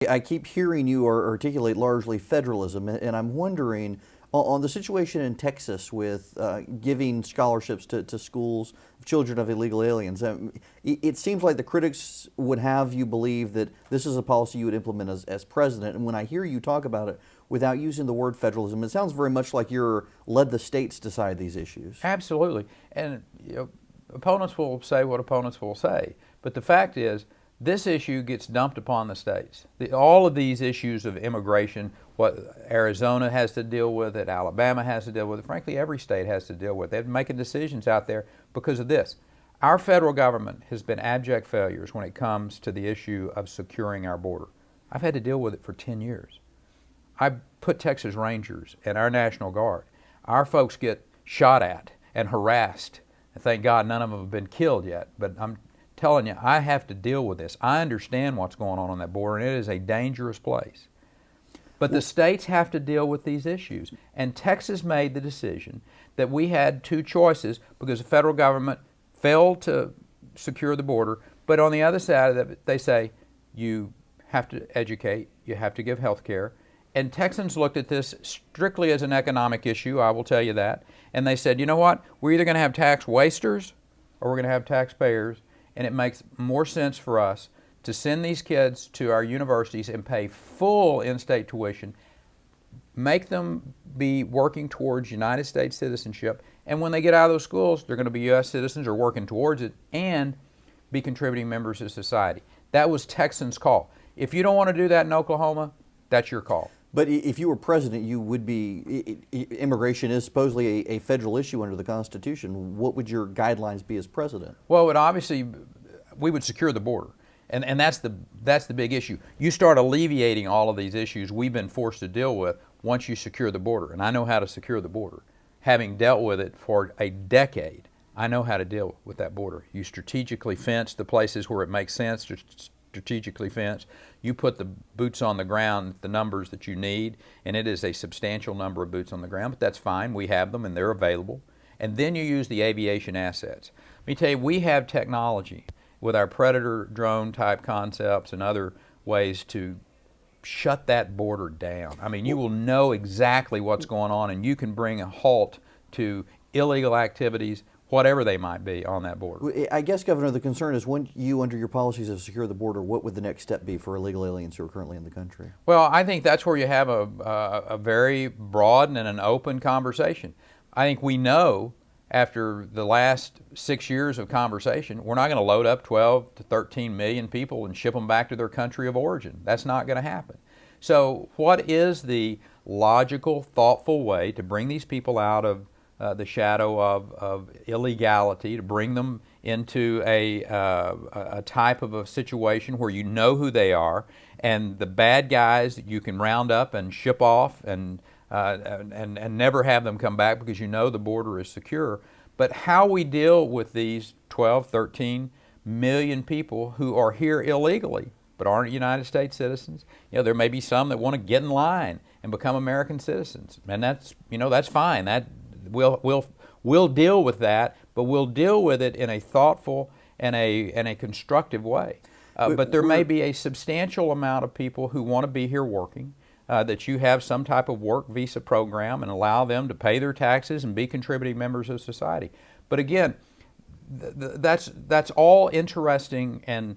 I keep hearing you articulate largely federalism, and I'm wondering on the situation in Texas with giving scholarships to schools of children of illegal aliens. It seems like the critics would have you believe that this is a policy you would implement as president. And when I hear you talk about it without using the word federalism, it sounds very much like you're let the states decide these issues. Absolutely. And opponents will say what opponents will say. But the fact is, this issue gets dumped upon the states. All of these issues of immigration, what Arizona has to deal with it, Alabama has to deal with it, frankly, every state has to deal with it. They're making decisions out there because of this. Our federal government has been abject failures when it comes to the issue of securing our border. I've had to deal with it for 10 years. I put Texas Rangers and our National Guard. Our folks get shot at and harassed. And thank God none of them have been killed yet, but I'm telling you, I have to deal with this. I understand what's going on that border, and it is a dangerous place. But the states have to deal with these issues. And Texas made the decision that we had two choices because the federal government failed to secure the border. But on the other side of it, they say you have to educate, you have to give health care. And Texans looked at this strictly as an economic issue, I will tell you that. And they said, you know what, we're either going to have tax wasters or we're going to have taxpayers. And it makes more sense for us to send these kids to our universities and pay full in-state tuition, make them be working towards United States citizenship, and when they get out of those schools, they're going to be U.S. citizens or working towards it, and be contributing members of society. That was Texans' call. If you don't want to do that in Oklahoma, that's your call. But if you were president, you would be, immigration is supposedly a federal issue under the Constitution. What would your guidelines be as president? Well, we would secure the border. And that's the big issue. You start alleviating all of these issues we've been forced to deal with once you secure the border. And I know how to secure the border. Having dealt with it for a decade, I know how to deal with that border. You strategically fence the places where it makes sense to strategically fence. You put the boots on the ground, the numbers that you need, and it is a substantial number of boots on the ground, but that's fine. We have them and they're available. And then you use the aviation assets. Let me tell you, we have technology with our Predator drone type concepts and other ways to shut that border down. I mean, you will know exactly what's going on, and you can bring a halt to illegal activities, whatever they might be, on that border. I guess, Governor, the concern is when you, under your policies to secure the border, what would the next step be for illegal aliens who are currently in the country? Well, I think that's where you have a very broad and an open conversation. I think we know after the last 6 years of conversation, we're not going to load up 12 to 13 million people and ship them back to their country of origin. That's not going to happen. So what is the logical, thoughtful way to bring these people out of the shadow of illegality, to bring them into a type of a situation where you know who they are, and the bad guys that you can round up and ship off and never have them come back because you know the border is secure. But how we deal with these 12, 13 million people who are here illegally but aren't United States citizens, there may be some that want to get in line and become American citizens, and that's fine. That we'll deal with that, but we'll deal with it in a thoughtful and a constructive way. But there may be a substantial amount of people who want to be here working, that you have some type of work visa program and allow them to pay their taxes and be contributing members of society. But again, that's all interesting and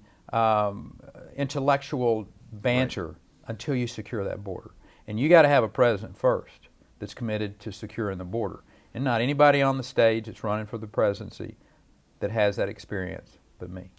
intellectual banter, right, until you secure that border. And you got to have a president first that's committed to securing the border. And not anybody on the stage that's running for the presidency that has that experience but me.